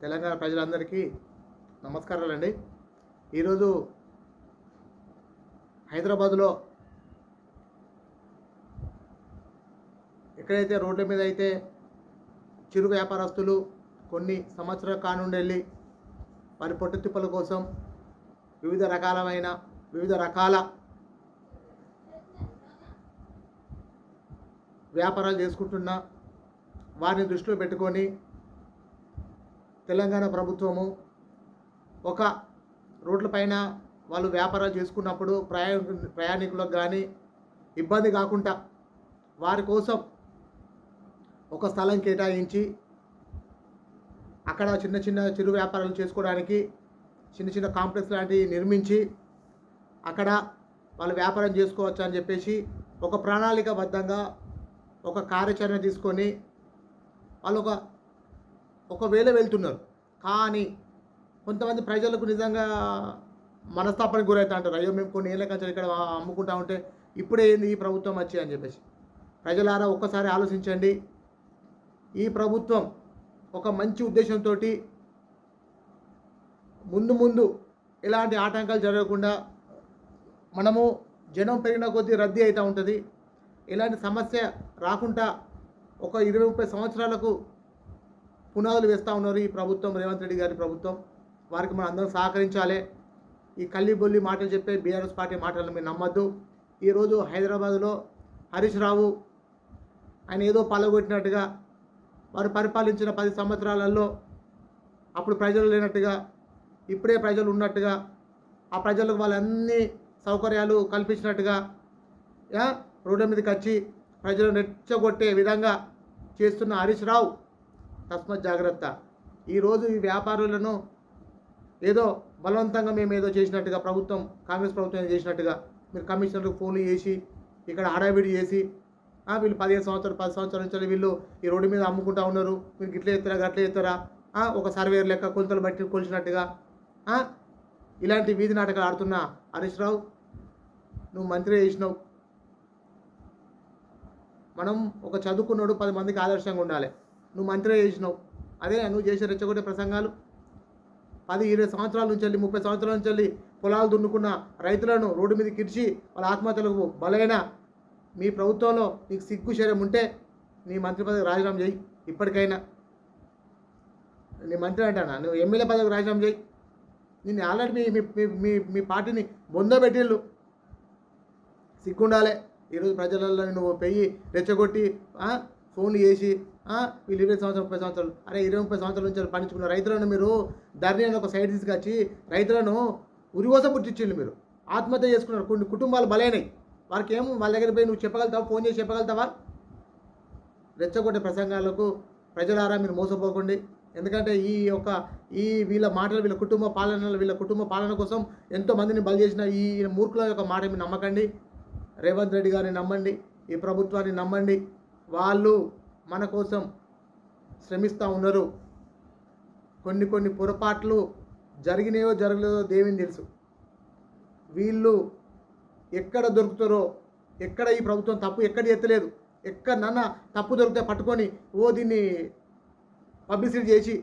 తెలంగాణ ప్రజలందరికీ నమస్కారాలండి. ఈరోజు హైదరాబాదులో ఎక్కడైతే రోడ్ల మీద అయితే చిరు వ్యాపారస్తులు కొన్ని సంవత్సరాల కానుండి వెళ్ళి వారి పొట్టు తిప్పల కోసం వివిధ రకాల వ్యాపారాలు చేసుకుంటున్న వారిని దృష్టిలో పెట్టుకొని తెలంగాణ ప్రభుత్వము ఒక రోడ్లపైన వాళ్ళు వ్యాపారాలు చేసుకున్నప్పుడు ప్రయాణికులకు కానీ ఇబ్బంది కాకుండా వారి కోసం ఒక స్థలం కేటాయించి అక్కడ చిన్న చిరు వ్యాపారాలు చేసుకోవడానికి చిన్న కాంప్లెక్స్ లాంటివి నిర్మించి అక్కడ వాళ్ళు వ్యాపారం చేసుకోవచ్చు అని చెప్పేసి ఒక ప్రణాళికబద్ధంగా ఒక కార్యాచరణ తీసుకొని వాళ్ళు ఒక వేళ వెళ్తున్నారు. కానీ కొంతమంది ప్రజలకు నిజంగా మనస్తాపానికి గురవుతా అంటారు, అయ్యో మేము కొన్ని ఏళ్ళ కంచెలు ఇక్కడ అమ్ముకుంటా ఉంటే ఇప్పుడే ఏంది ఈ ప్రభుత్వం వచ్చి అని చెప్పేసి. ప్రజలారా ఒక్కసారి ఆలోచించండి. ఈ ప్రభుత్వం ఒక మంచి ఉద్దేశంతో ముందు ఎలాంటి ఆటంకాలు జరగకుండా మనము జనం పెరిగిన కొద్దీ రద్దీ అవుతూ ఉంటుంది. ఎలాంటి సమస్య రాకుండా ఒక 20-30 సంవత్సరాలకు పునాదులు వేస్తూ ఉన్నారు ఈ ప్రభుత్వం, రేవంత్ రెడ్డి గారి ప్రభుత్వం. వారికి మనం అందరం సహకరించాలి. ఈ కల్లిబొల్లి మాటలు చెప్పే బీఆర్ఎస్ పార్టీ మాటలను మీరు నమ్మద్దు. ఈరోజు హైదరాబాదులో హరీష్ రావు ఆయన ఏదో పలగొట్టినట్టుగా, వారు పరిపాలించిన 10 సంవత్సరాలలో అప్పుడు ప్రజలు లేనట్టుగా ఇప్పుడే ప్రజలు ఉన్నట్టుగా, ఆ ప్రజలకు వాళ్ళన్ని సౌకర్యాలు కల్పించినట్టుగా రోడ్ల మీదకి వచ్చి ప్రజలు రెచ్చగొట్టే విధంగా చేస్తున్న హరీష్ రావు తస్మత్ జాగ్రత్త. ఈరోజు ఈ వ్యాపారులను ఏదో బలవంతంగా మేము ఏదో చేసినట్టుగా కాంగ్రెస్ ప్రభుత్వం చేసినట్టుగా మీరు కమిషనర్లకు ఫోన్లు చేసి ఇక్కడ హడావిడి చేసి వీళ్ళు 10 సంవత్సరాల నుంచి వీళ్ళు ఈ రోడ్డు మీద అమ్ముకుంటా ఉన్నారు, మీరు గిట్ల ఎత్తారా గట్ల ఎత్తారా, ఒక సర్వేర్ లెక్క కొలతలు బట్టి కొలిచినట్టుగా ఇలాంటి వీధి నాటకాలు ఆడుతున్న హరీష్ రావు, నువ్వు మంత్రి చేసినావు. మనం ఒక చదువుకున్నాడు 10 మందికి ఆదర్శంగా ఉండాలి. నువ్వు మంత్రి చేసినావు. అదే నువ్వు చేసే రెచ్చగొట్టే ప్రసంగాలు 10-20 సంవత్సరాల నుంచి 30 సంవత్సరాల నుంచి పొలాలు దున్నుకున్న రైతులను రోడ్డు మీద కిర్చి వాళ్ళ ఆత్మహత్యలకు బలైన మీ ప్రభుత్వంలో నీకు సిగ్గు శరం ఉంటే నీ మంత్రి పదవికి రాజీనామా చేయి. ఇప్పటికైనా నీ మంత్రి అంటానా, నువ్వు ఎమ్మెల్యే పదవికి రాజీనామా చేయి. నిన్ను ఆల్రెడీ మీ పార్టీని బొందబెట్టిళ్ళు, సిగ్గుండాలి. ఈరోజు ప్రజలలో నువ్వు పెయ్యి రెచ్చగొట్టి ఫోన్లు చేసి వీళ్ళు 20 సంవత్సరాలు 30 సంవత్సరాలు 20-30 సంవత్సరాల నుంచి పండించుకున్న రైతులను మీరు ధరణి అని ఒక సైడ్ తీసుకొచ్చి రైతులను ఉరికోసం పుట్టించిండు. మీరు ఆత్మహత్య చేసుకున్నారు. కొన్ని కుటుంబాలు బలైనవి. వారికి వాళ్ళ దగ్గర పోయి నువ్వు చెప్పగలుగుతావా, ఫోన్ చేసి చెప్పగలుగుతావా? రెచ్చగొట్టే ప్రసంగాలకు ప్రజలారా మీరు మోసపోకండి. ఎందుకంటే వీళ్ళ మాటలు వీళ్ళ కుటుంబ పాలన కోసం ఎంతోమందిని బలి చేసిన ఈ మూర్ఖుల యొక్క మాట మీరు నమ్మకండి. రేవంత్ రెడ్డి గారిని నమ్మండి, ఈ ప్రభుత్వాన్ని నమ్మండి. వాళ్ళు మన కోసం శ్రమిస్తూ ఉన్నారు. కొన్ని పొరపాట్లు జరిగినాయో జరగలేదో దేవుని తెలుసు. వీళ్ళు ఎక్కడ దొరుకుతారో, ఎక్కడ ఈ ప్రభుత్వం తప్పు ఎక్కడ ఎత్తలేదు, ఎక్కడ తప్పు దొరికితే పట్టుకొని దీన్ని పబ్లిసిటీ చేసి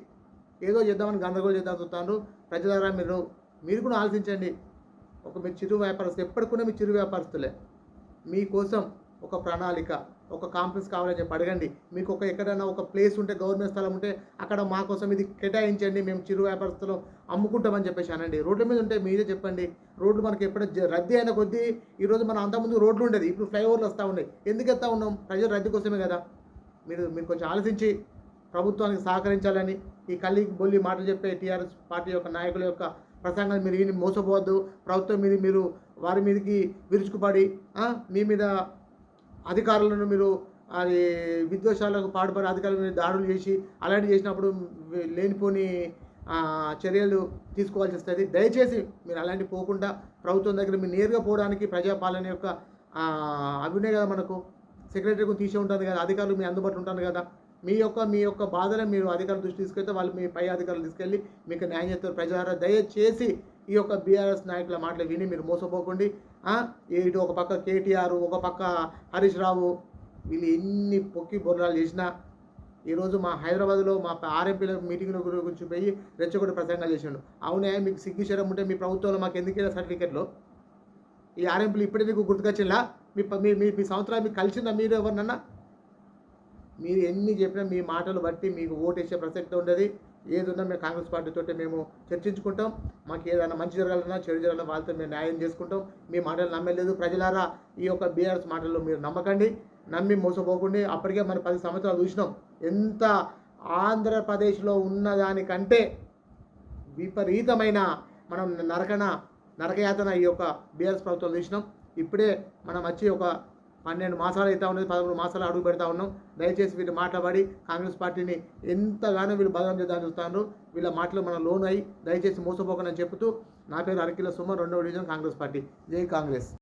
ఏదో చేద్దామని గందరగోళం చేద్దాం చూస్తాను. ప్రజలారా మీరు కూడా ఆలోచించండి. మీరు చిరు వ్యాపారస్తులు ఎప్పటికూనే మీ చిరు వ్యాపారస్తులే. మీకోసం ఒక ప్రణాళిక, ఒక కాంప్లెక్స్ కావాలని చెప్పి అడగండి. మీకు ఎక్కడైనా ఒక ప్లేస్ ఉంటే, గవర్నమెంట్ స్థలం ఉంటే అక్కడ మా కోసం ఇది కేటాయించండి, మేము చిరు వ్యాపారస్తులు అమ్ముకుంటామని చెప్పేసి అనండి. రోడ్ల మీద ఉంటే మీరే చెప్పండి. రోడ్లు మనకి ఎప్పుడైనా రద్దీ అయిన కొద్దీ ఈరోజు మన అంతకుముందు రోడ్లు ఉండేది, ఇప్పుడు ఫ్లైఓవర్లు వస్తూ ఉన్నాయి. ఎందుకు వస్తూ ఉన్నాం? ప్రజలు రద్దీ కోసమే కదా. మీరు కొంచెం ఆలోచించి ప్రభుత్వానికి సహకరించాలని ఈ బొల్లి మాటలు చెప్పే టీఆర్ఎస్ పార్టీ యొక్క నాయకుల యొక్క ప్రసంగాన్ని మీరు విని మోసపోవద్దు. ప్రభుత్వం మీద మీరు వారి మీదకి విరుచుకుపడి మీ మీద అధికారులను మీరు అది విద్వేషాలకు పాటుపడి అధికారుల మీద దాడులు చేసి అలాంటివి చేసినప్పుడు లేనిపోని చర్యలు తీసుకోవాల్సి వస్తుంది. దయచేసి మీరు అలాంటివి పోకుండా ప్రభుత్వం దగ్గర మీరు నేరుగా పోవడానికి ప్రజాపాలన యొక్క అభినయ కదా, మనకు సెక్రటరీకి తీసే ఉంటుంది కదా, అధికారులు మీ అందుబాటులో ఉంటారు కదా. మీ యొక్క బాధలను మీరు అధికారుల దృష్టి తీసుకెళ్తే వాళ్ళు మీ పై అధికారులు తీసుకెళ్ళి మీకు న్యాయం చేస్తారు. ప్రజలారా దయచేసి ఈ యొక్క బీఆర్ఎస్ నాయకుల మాటలు విని మీరు మోసపోకండి. ఇటు ఒక పక్క కేటీఆర్, ఒక పక్క హరీష్ రావు, వీళ్ళు ఎన్ని పొక్కి బొర్రాలు చేసినా ఈరోజు మా హైదరాబాద్లో మా ఆర్ఎంపీల మీటింగ్ల గురించి పోయి రెచ్చగొట్టి ప్రసంగాలు చేసిండు. అవునే మీకు సిగ్గుశరం ఉంటే మీ ప్రభుత్వంలో మాకు ఎందుకు సర్టిఫికెట్లు? ఈ ఆర్ఎంపీలు ఇప్పుడే మీకు గుర్తుకొచ్చిందా? మీ సంవత్సరాలు మీకు కలిసిందా మీరు ఎవరినన్నా? మీరు ఎన్ని చెప్పినా మీ మాటలు బట్టి మీకు ఓటేసే ప్రసక్తి ఉండదు. ఏదున్నా మేము కాంగ్రెస్ పార్టీతో మేము చర్చించుకుంటాం. మాకు ఏదైనా మంచి జరగాలన్నా చెడు జరగాలన్నా వాళ్ళతో మేము న్యాయం చేసుకుంటాం. మీ మాటలు నమ్మలేదు. ప్రజలారా, ఈ యొక్క బీఆర్ఎస్ మాటల్లో మీరు నమ్మకండి, నమ్మి మోసపోకండి. అప్పటికే మనం 10 సంవత్సరాలు చూసినాం. ఎంత ఆంధ్రప్రదేశ్లో ఉన్నదానికంటే విపరీతమైన మనం నరకయాతన ఈ యొక్క బీఆర్ఎస్ ప్రభుత్వం చూసినాం. ఇప్పుడే మనం వచ్చి ఒక 12 మాసాలు అవుతా ఉన్నది, 13 మాసాలు అడుగు పెడతా ఉన్నాం. దయచేసి వీళ్ళు మాట్లాడి కాంగ్రెస్ పార్టీని ఎంతగానో వీళ్ళు బదనాం చేద్దామని చూస్తున్నారు. వీళ్ళ మాటలు మనం లోన్ అయ్యి దయచేసి మోసపోకనని చెబుతూ, నా పేరు అరకిల సుమన్, 2వ డివిజన్ కాంగ్రెస్ పార్టీ. జై కాంగ్రెస్.